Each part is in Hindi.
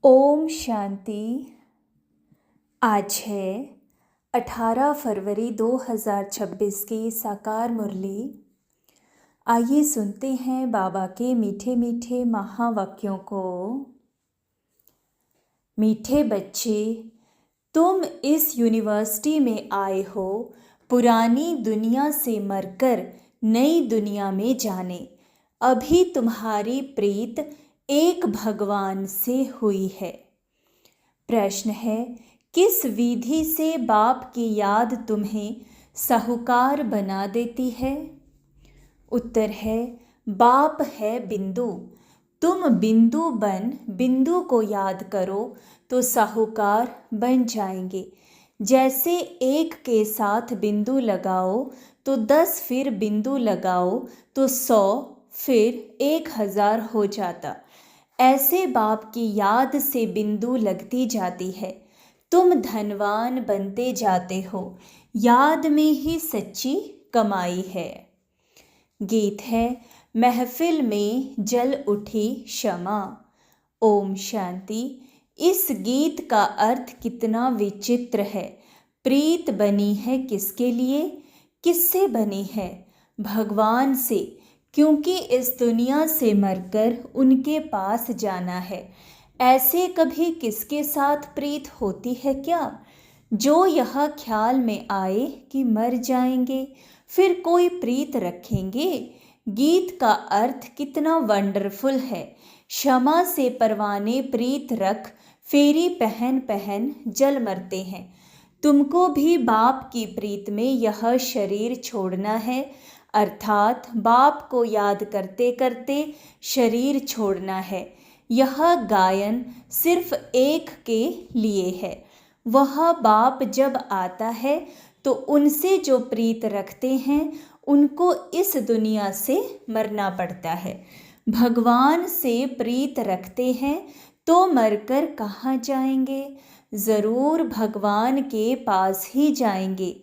ओम शांति। आज है 18 फरवरी 2026 की साकार मुरली। आइए सुनते हैं बाबा के मीठे मीठे महावाक्यों को। मीठे बच्चे, तुम इस यूनिवर्सिटी में आए हो पुरानी दुनिया से मरकर नई दुनिया में जाने। अभी तुम्हारी प्रीत एक भगवान से हुई है। प्रश्न है, किस विधि से बाप की याद तुम्हें साहूकार बना देती है? उत्तर है, बाप है बिंदु। तुम बिंदु बन बिंदु को याद करो तो साहूकार बन जाएंगे। जैसे एक के साथ बिंदु लगाओ तो 10, फिर बिंदु लगाओ तो 100, फिर 1000 हो जाता। ऐसे बाप की याद से बिंदु लगती जाती है। तुम धनवान बनते जाते हो। याद में ही सच्ची कमाई है। गीत है, महफिल में जल उठी क्षमा। ओम शांति। इस गीत का अर्थ कितना विचित्र है। प्रीत बनी है किसके लिए? किससे बनी है? भगवान से, क्योंकि इस दुनिया से मरकर उनके पास जाना है। ऐसे कभी किसके साथ प्रीत होती है क्या? जो यह ख्याल में आए कि मर जाएंगे फिर कोई प्रीत रखेंगे। गीत का अर्थ कितना वंडरफुल है। क्षमा से परवाने प्रीत रख, फेरी पहन पहन जल मरते हैं। तुमको भी बाप की प्रीत में यह शरीर छोड़ना है, अर्थात बाप को याद करते करते शरीर छोड़ना है। यह गायन सिर्फ एक के लिए है। वह बाप जब आता है तो उनसे जो प्रीत रखते हैं उनको इस दुनिया से मरना पड़ता है। भगवान से प्रीत रखते हैं तो मरकर कहाँ जाएंगे? ज़रूर भगवान के पास ही जाएंगे।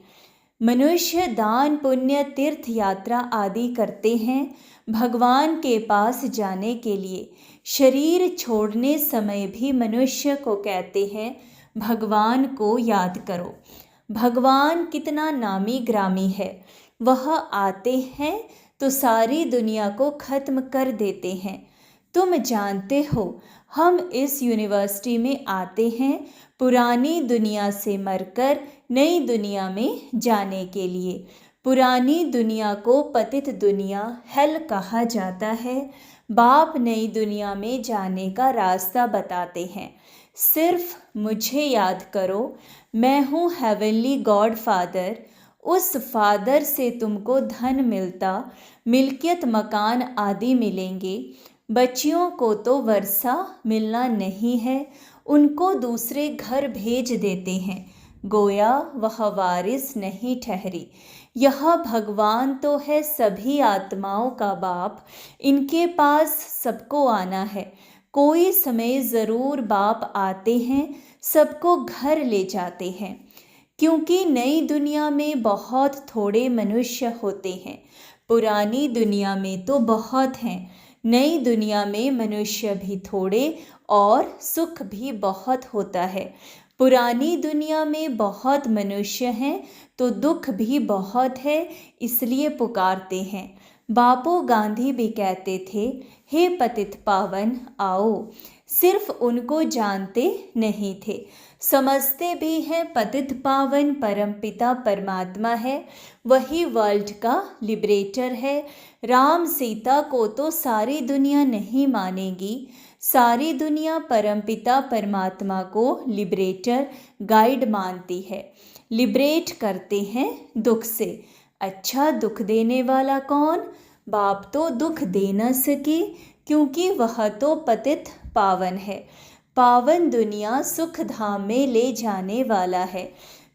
मनुष्य दान पुण्य तीर्थ यात्रा आदि करते हैं भगवान के पास जाने के लिए। शरीर छोड़ने समय भी मनुष्य को कहते हैं भगवान को याद करो। भगवान कितना नामी ग्रामी है। वह आते हैं तो सारी दुनिया को खत्म कर देते हैं। तुम जानते हो हम इस यूनिवर्सिटी में आते हैं पुरानी दुनिया से मरकर नई दुनिया में जाने के लिए। पुरानी दुनिया को पतित दुनिया, हेल कहा जाता है। बाप नई दुनिया में जाने का रास्ता बताते हैं। सिर्फ मुझे याद करो, मैं हूँ हेवनली गॉड फादर। उस फादर से तुमको धन मिलता, मिल्कियत मकान आदि मिलेंगे। बच्चियों को तो वर्षा मिलना नहीं है, उनको दूसरे घर भेज देते हैं। गोया वह वारिस नहीं ठहरी। यह भगवान तो है सभी आत्माओं का बाप। इनके पास सबको आना है। कोई समय ज़रूर बाप आते हैं, सबको घर ले जाते हैं। क्योंकि नई दुनिया में बहुत थोड़े मनुष्य होते हैं। पुरानी दुनिया में तो बहुत हैं। नई दुनिया में मनुष्य भी थोड़े और सुख भी बहुत होता है। पुरानी दुनिया में बहुत मनुष्य हैं तो दुख भी बहुत है, इसलिए पुकारते हैं। बापू गांधी भी कहते थे, हे पतित पावन आओ। सिर्फ उनको जानते नहीं थे। समझते भी हैं पतित पावन परमपिता परमात्मा है, वही वर्ल्ड का लिबरेटर है। राम सीता को तो सारी दुनिया नहीं मानेगी। सारी दुनिया परमपिता परमात्मा को लिबरेटर, गाइड मानती है। लिबरेट करते हैं दुख से। अच्छा, दुख देने वाला कौन? बाप तो दुख दे न सके, क्योंकि वह तो पतित पावन है। पावन दुनिया सुख धाम में ले जाने वाला है।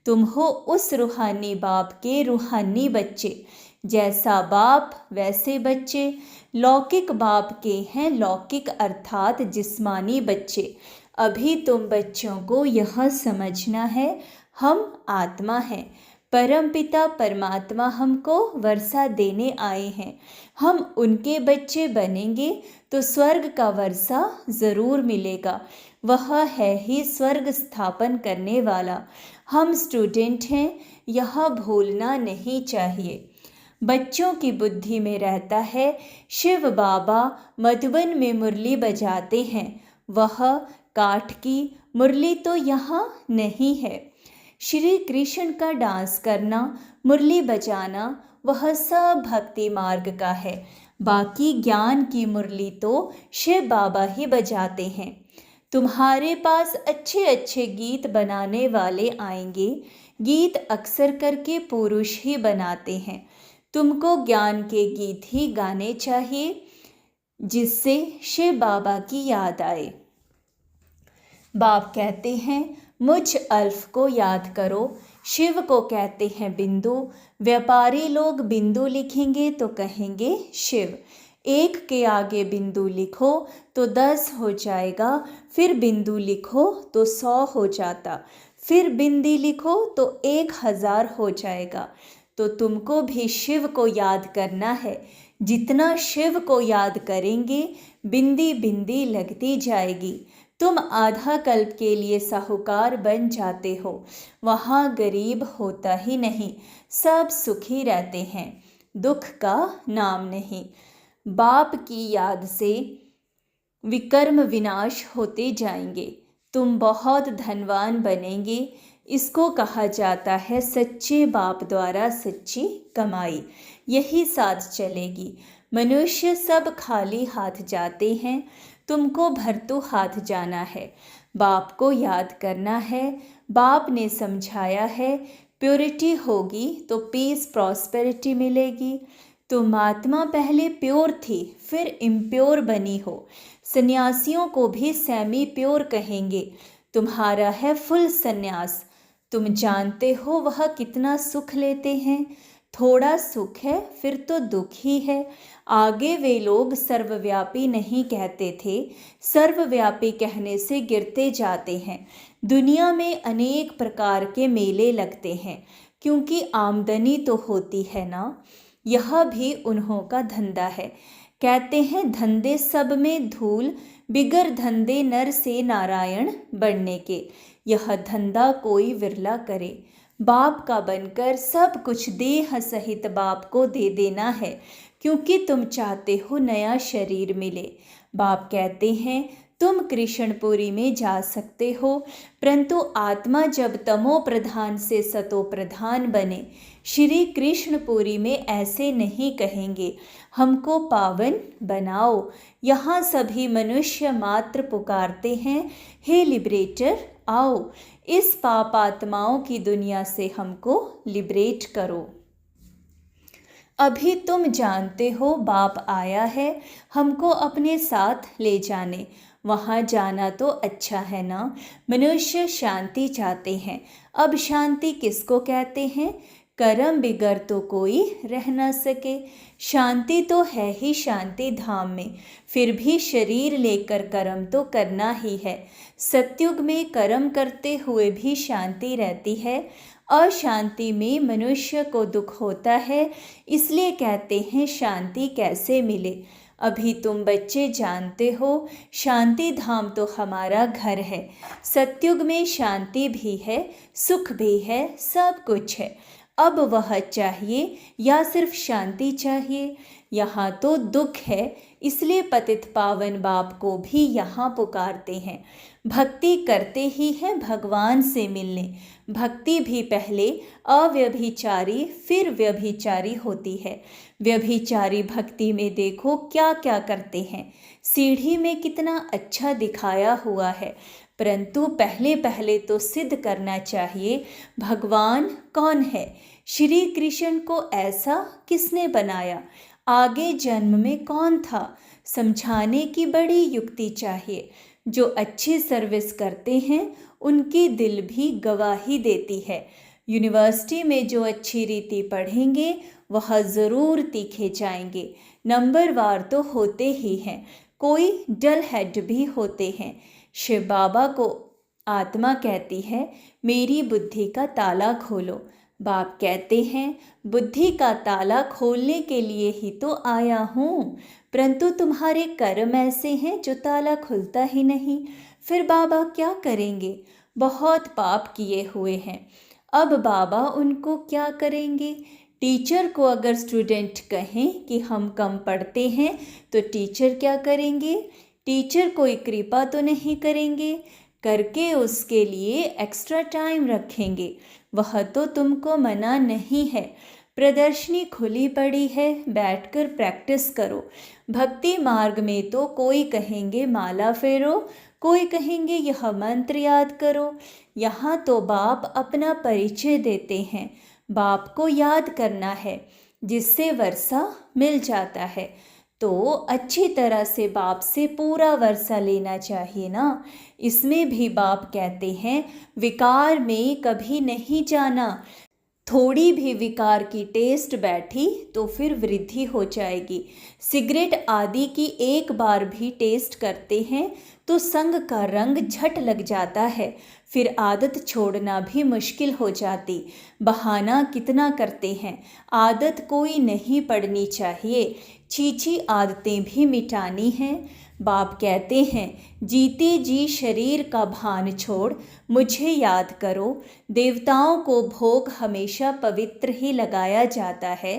तुम हो उस रूहानी बाप के रूहानी बच्चे। जैसा बाप वैसे बच्चे। लौकिक बाप के हैं लौकिक अर्थात जिस्मानी बच्चे। अभी तुम बच्चों को यह समझना है, हम आत्मा हैं। परमपिता परमात्मा हमको वर्षा देने आए हैं। हम उनके बच्चे बनेंगे तो स्वर्ग का वर्षा ज़रूर मिलेगा। वह है ही स्वर्ग स्थापन करने वाला। हम स्टूडेंट हैं, यह भूलना नहीं चाहिए। बच्चों की बुद्धि में रहता है शिव बाबा मधुबन में मुरली बजाते हैं, वह काठ की मुरली तो यहाँ नहीं है। श्री कृष्ण का डांस करना, मुरली बजाना, वह सब भक्ति मार्ग का है। बाकी ज्ञान की मुरली तो शिव बाबा ही बजाते हैं। तुम्हारे पास अच्छे अच्छे गीत बनाने वाले आएंगे। गीत अक्सर करके पुरुष ही बनाते हैं। तुमको ज्ञान के गीत ही गाने चाहिए जिससे शिव बाबा की याद आए। बाप कहते हैं मुझ अल्फ को याद करो। शिव को कहते हैं बिंदु। व्यापारी लोग बिंदु लिखेंगे तो कहेंगे शिव। एक के आगे बिंदु लिखो तो 10 हो जाएगा, फिर बिंदु लिखो तो 100 हो जाता, फिर बिंदी लिखो तो 1000 हो जाएगा। तो तुमको भी शिव को याद करना है। जितना शिव को याद करेंगे बिंदी बिंदी लगती जाएगी। तुम आधा कल्प के लिए साहूकार बन जाते हो। वहाँ गरीब होता ही नहीं, सब सुखी रहते हैं, दुख का नाम नहीं। बाप की याद से विकर्म विनाश होते जाएंगे। तुम बहुत धनवान बनेंगे। इसको कहा जाता है सच्चे बाप द्वारा सच्ची कमाई। यही साथ चलेगी। मनुष्य सब खाली हाथ जाते हैं, तुमको भरतू हाथ जाना है। बाप को याद करना है। बाप ने समझाया है प्योरिटी होगी तो पीस प्रॉस्पेरिटी मिलेगी। तुम आत्मा पहले प्योर थी, फिर इम्प्योर बनी हो। सन्यासियों को भी सेमी प्योर कहेंगे। तुम्हारा है फुल सन्यास। तुम जानते हो वह कितना सुख लेते हैं। थोड़ा सुख है फिर तो दुख ही है। आगे वे लोग सर्वव्यापी नहीं कहते थे। सर्वव्यापी कहने से गिरते जाते हैं। दुनिया में अनेक प्रकार के मेले लगते हैं, क्योंकि आमदनी तो होती है ना। यह भी उन्हों का धंधा है। कहते हैं धंधे सब में धूल, बिगर धंधे नर से नारायण बढ़ने के। यह धंधा कोई विरला करे। बाप का बनकर सब कुछ देह सहित बाप को दे देना है, क्योंकि तुम चाहते हो नया शरीर मिले। बाप कहते हैं तुम कृष्णपुरी में जा सकते हो, परंतु आत्मा जब तमो प्रधान से सतो प्रधान बने। श्री कृष्णपुरी में ऐसे नहीं कहेंगे हमको पावन बनाओ। यहाँ सभी मनुष्य मात्र पुकारते हैं हे लिबरेटर आओ, इस पाप आत्माओं की दुनिया से हमको लिबरेट करो। अभी तुम जानते हो बाप आया है हमको अपने साथ ले जाने। वहाँ जाना तो अच्छा है ना। मनुष्य शांति चाहते हैं। अब शांति किसको कहते हैं? कर्म बिगर तो कोई रह न सके। शांति तो है ही शांति धाम में, फिर भी शरीर लेकर कर्म तो करना ही है। सत्युग में कर्म करते हुए भी शांति रहती है। अशांति में मनुष्य को दुख होता है, इसलिए कहते हैं शांति कैसे मिले। अभी तुम बच्चे जानते हो शांति धाम तो हमारा घर है। सत्युग में शांति भी है, सुख भी है, सब कुछ है। अब वह चाहिए या सिर्फ शांति चाहिए? यहाँ तो दुख है, इसलिए पतित पावन बाप को भी यहाँ पुकारते हैं। भक्ति करते ही हैं भगवान से मिलने। भक्ति भी पहले अव्यभिचारी फिर व्यभिचारी होती है। व्यभिचारी भक्ति में देखो क्या क्या करते हैं। सीढ़ी में कितना अच्छा दिखाया हुआ है, परंतु पहले पहले तो सिद्ध करना चाहिए भगवान कौन है। श्री कृष्ण को ऐसा किसने बनाया, आगे जन्म में कौन था, समझाने की बड़ी युक्ति चाहिए। जो अच्छी सर्विस करते हैं उनकी दिल भी गवाही देती है। यूनिवर्सिटी में जो अच्छी रीति पढ़ेंगे वह ज़रूर तीखे जाएंगे। नंबरवार तो होते ही हैं, कोई डल हेड भी होते हैं। शिव बाबा को आत्मा कहती है मेरी बुद्धि का ताला खोलो। बाप कहते हैं बुद्धि का ताला खोलने के लिए ही तो आया हूँ, परंतु तुम्हारे कर्म ऐसे हैं जो ताला खुलता ही नहीं। फिर बाबा क्या करेंगे? बहुत पाप किए हुए हैं। अब बाबा उनको क्या करेंगे? टीचर को अगर स्टूडेंट कहें कि हम कम पढ़ते हैं तो टीचर क्या करेंगे? टीचर कोई कृपा तो नहीं करेंगे, करके उसके लिए एक्स्ट्रा टाइम रखेंगे। वह तो तुमको मना नहीं है। प्रदर्शनी खुली पड़ी है, बैठकर प्रैक्टिस करो। भक्ति मार्ग में तो कोई कहेंगे माला फेरो, कोई कहेंगे यह मंत्र याद करो। यहाँ तो बाप अपना परिचय देते हैं। बाप को याद करना है, जिससे वर्षा मिल जाता है। तो अच्छी तरह से बाप से पूरा वर्षा लेना चाहिए ना। इसमें भी बाप कहते हैं विकार में कभी नहीं जाना। थोड़ी भी विकार की टेस्ट बैठी तो फिर वृद्धि हो जाएगी। सिगरेट आदि की एक बार भी टेस्ट करते हैं तो संग का रंग झट लग जाता है, फिर आदत छोड़ना भी मुश्किल हो जाती। बहाना कितना करते हैं, आदत कोई नहीं पड़नी चाहिए, छीछी आदतें भी मिटानी हैं। बाप कहते हैं जीते जी शरीर का भान छोड़ मुझे याद करो। देवताओं को भोग हमेशा पवित्र ही लगाया जाता है,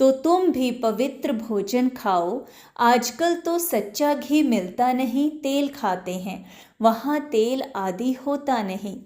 तो तुम भी पवित्र भोजन खाओ। आजकल तो सच्चा घी मिलता नहीं, तेल खाते हैं, वहाँ तेल आदि होता नहीं।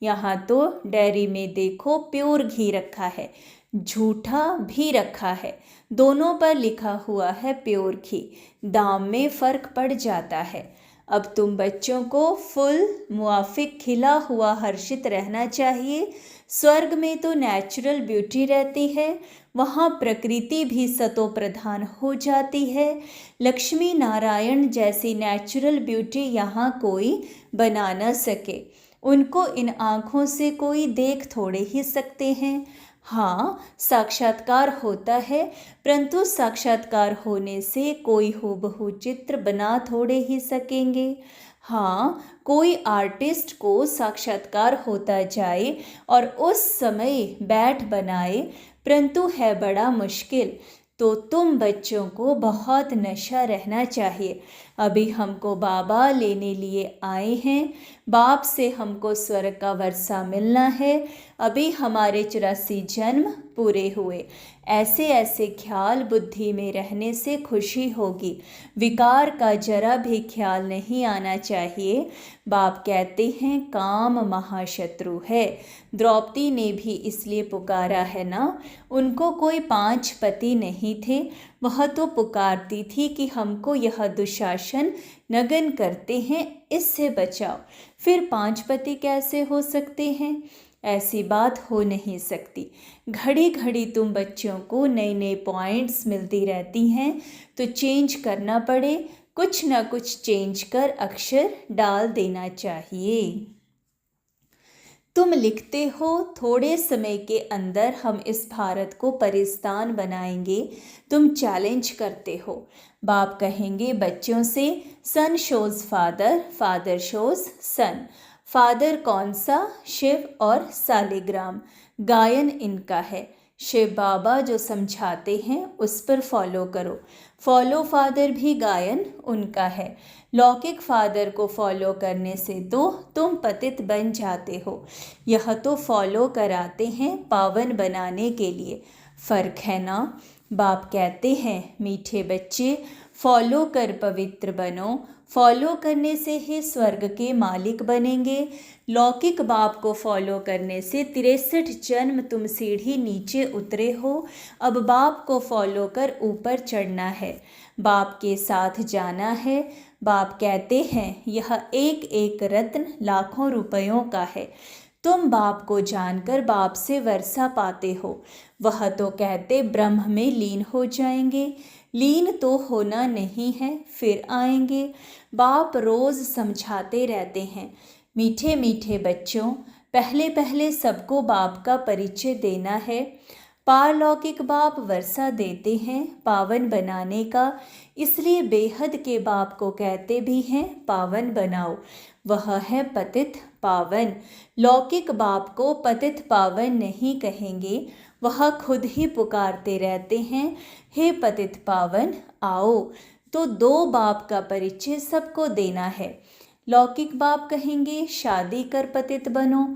यहाँ तो डेयरी में देखो प्योर घी रखा है, झूठा भी रखा है, दोनों पर लिखा हुआ है प्योर घी। दाम में फ़र्क पड़ जाता है। अब तुम बच्चों को फुल मुआफिक खिला हुआ हर्षित रहना चाहिए। स्वर्ग में तो नेचुरल ब्यूटी रहती है, वहाँ प्रकृति भी सतो प्रधान हो जाती है। लक्ष्मी नारायण जैसी नेचुरल ब्यूटी यहाँ कोई बना न सके। उनको इन आँखों से कोई देख थोड़े ही सकते हैं। हाँ, साक्षात्कार होता है, परंतु साक्षात्कार होने से कोई हूबहू चित्र बना थोड़े ही सकेंगे। हाँ, कोई आर्टिस्ट को साक्षात्कार होता जाए और उस समय बैठ बनाए, परंतु है बड़ा मुश्किल। तो तुम बच्चों को बहुत नशा रहना चाहिए। अभी हमको बाबा लेने लिए आए हैं, बाप से हमको स्वर्ग का वर्षा मिलना है। अभी हमारे 84 जन्म पूरे हुए। ऐसे ऐसे ख्याल बुद्धि में रहने से खुशी होगी, विकार का जरा भी ख्याल नहीं आना चाहिए। बाप कहते हैं काम महाशत्रु है। द्रौपदी ने भी इसलिए पुकारा है ना, उनको कोई 5 पति नहीं थे, वह तो पुकारती थी कि हमको यह दुशासन नगन करते हैं, इससे बचाओ। फिर 5 पति कैसे हो सकते हैं? ऐसी बात हो नहीं सकती। घड़ी घड़ी तुम बच्चों को नए नए पॉइंट्स मिलती रहती हैं, तो चेंज करना पड़े, कुछ ना कुछ चेंज कर अक्षर डाल देना चाहिए। तुम लिखते हो थोड़े समय के अंदर हम इस भारत को परिस्तान बनाएंगे। तुम चैलेंज करते हो। बाप कहेंगे बच्चों से सन शोज फादर, फादर शोज सन। फादर कौन सा? शिव और सालिग्राम। गायन इनका है। शिव बाबा जो समझाते हैं उस पर फॉलो करो। फॉलो फादर भी गायन उनका है। लौकिक फादर को फॉलो करने से तो तुम पतित बन जाते हो। यह तो फॉलो कराते हैं पावन बनाने के लिए। फ़र्क है ना। बाप कहते हैं मीठे बच्चे, फॉलो कर पवित्र बनो। फॉलो करने से ही स्वर्ग के मालिक बनेंगे। लौकिक बाप को फॉलो करने से 63 जन्म तुम सीढ़ी नीचे उतरे हो। अब बाप को फॉलो कर ऊपर चढ़ना है, बाप के साथ जाना है। बाप कहते हैं यह एक एक रत्न लाखों रुपयों का है। तुम बाप को जानकर बाप से वर्षा पाते हो। वह तो कहते ब्रह्म में लीन हो जाएंगे। लीन तो होना नहीं है, फिर आएंगे। बाप रोज़ समझाते रहते हैं मीठे मीठे बच्चों, पहले पहले सबको बाप का परिचय देना है। पारलौकिक बाप वर्षा देते हैं पावन बनाने का, इसलिए बेहद के बाप को कहते भी हैं पावन बनाओ। वह है पतित पावन। लौकिक बाप को पतित पावन नहीं कहेंगे, वह खुद ही पुकारते रहते हैं हे पतित पावन आओ। तो 2 बाप का परिचय सबको देना है। लौकिक बाप कहेंगे शादी कर पतित बनो।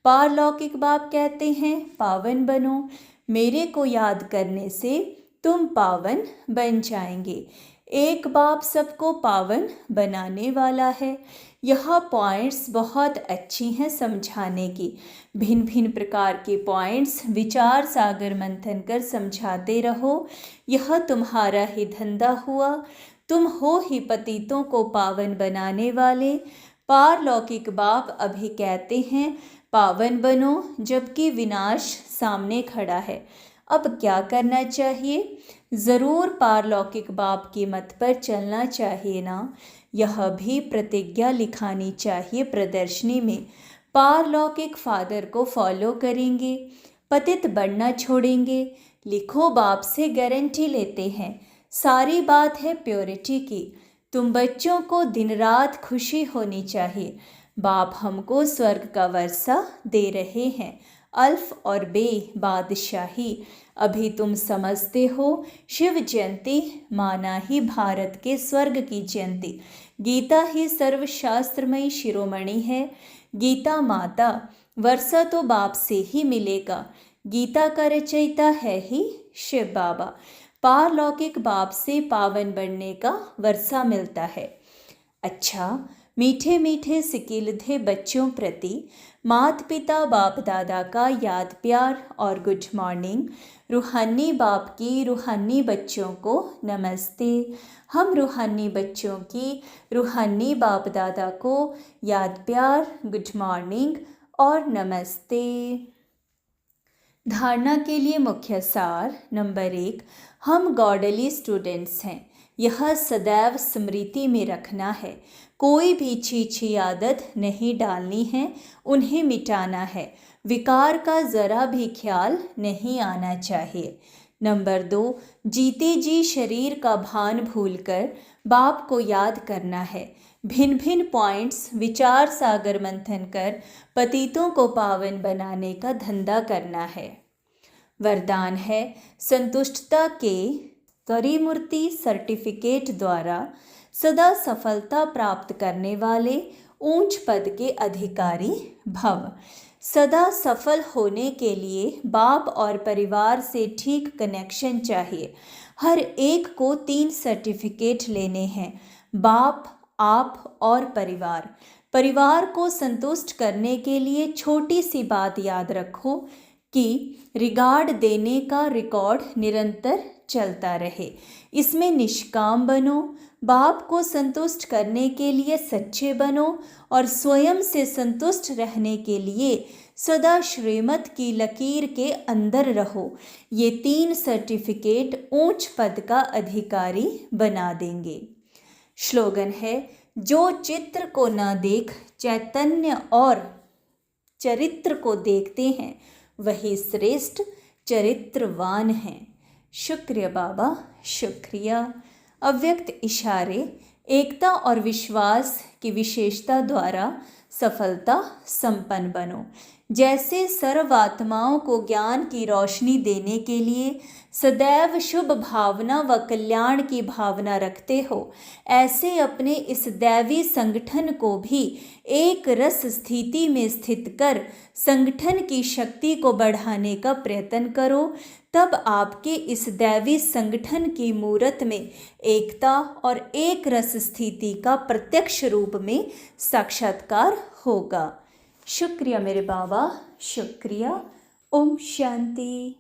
पारलौकिक बाप कहते हैं पावन बनो। मेरे को याद करने से तुम पावन बन जाएंगे। एक बाप सबको पावन बनाने वाला है। यह पॉइंट्स बहुत अच्छी हैं समझाने की। भिन्न भिन्न प्रकार के पॉइंट्स विचार सागर मंथन कर समझाते रहो। यह तुम्हारा ही धंधा हुआ। तुम हो ही पतितों को पावन बनाने वाले। पारलौकिक बाप अभी कहते हैं पावन बनो, जबकि विनाश सामने खड़ा है। अब क्या करना चाहिए? ज़रूर पारलौकिक बाप के मत पर चलना चाहिए ना। यह भी प्रतिज्ञा लिखानी चाहिए प्रदर्शनी में। पारलौकिक फादर को फॉलो करेंगे, पतित बढ़ना छोड़ेंगे। लिखो, बाप से गारंटी लेते हैं। सारी बात है प्योरिटी की। तुम बच्चों को दिन रात खुशी होनी चाहिए। बाप हमको स्वर्ग का वर्षा दे रहे हैं, अल्फ और बे बादशाही। अभी तुम समझते हो शिव जयंती माना ही भारत के स्वर्ग की जयंती। गीता ही सर्वशास्त्रमयी शिरोमणि है। गीता माता, वर्षा तो बाप से ही मिलेगा। गीता का रचयिता है ही शिव बाबा। पारलौकिक बाप से पावन बनने का वर्षा मिलता है। अच्छा, मीठे मीठे सिकिलधे बच्चों प्रति माता पिता बाप दादा का याद प्यार और गुड मॉर्निंग। रूहानी बाप की रूहानी बच्चों को नमस्ते। हम रूहानी बच्चों की रूहानी बाप दादा को याद प्यार, गुड मॉर्निंग और नमस्ते। धारणा के लिए मुख्य सार नंबर 1, हम गॉडली स्टूडेंट्स हैं। यह सदैव स्मृति में रखना है। कोई भी छीछी आदत नहीं डालनी है, उन्हें मिटाना है। विकार का ज़रा भी ख्याल नहीं आना चाहिए। नंबर 2, जीते जी शरीर का भान भूलकर बाप को याद करना है। भिन्न भिन्न पॉइंट्स विचार सागर मंथन कर पतितों को पावन बनाने का धंधा करना है। वरदान है संतुष्टता के त्रिमूर्ति सर्टिफिकेट द्वारा सदा सफलता प्राप्त करने वाले ऊंच पद के अधिकारी भव। सदा सफल होने के लिए बाप और परिवार से ठीक कनेक्शन चाहिए। हर एक को 3 सर्टिफिकेट लेने हैं, बाप, आप और परिवार। परिवार को संतुष्ट करने के लिए छोटी सी बात याद रखो कि रिगार्ड देने का रिकॉर्ड निरंतर चलता रहे। इसमें निष्काम बनो। बाप को संतुष्ट करने के लिए सच्चे बनो और स्वयं से संतुष्ट रहने के लिए सदा श्रीमत की लकीर के अंदर रहो। ये 3 सर्टिफिकेट ऊंच पद का अधिकारी बना देंगे। स्लोगन है, जो चित्र को न देख चैतन्य और चरित्र को देखते हैं वही श्रेष्ठ चरित्रवान हैं। शुक्रिया बाबा, शुक्रिया। अव्यक्त इशारे एकता और विश्वास की विशेषता द्वारा सफलता संपन्न बनो। जैसे सर्व आत्माओं को ज्ञान की रोशनी देने के लिए सदैव शुभ भावना व कल्याण की भावना रखते हो, ऐसे अपने इस दैवी संगठन को भी एक रस स्थिति में स्थित कर संगठन की शक्ति को बढ़ाने का प्रयत्न करो। तब आपके इस दैवी संगठन की मूरत में एकता और एक रस स्थिति का प्रत्यक्ष रूप में साक्षात्कार होगा। शुक्रिया मेरे बाबा, शुक्रिया। ओम शांति।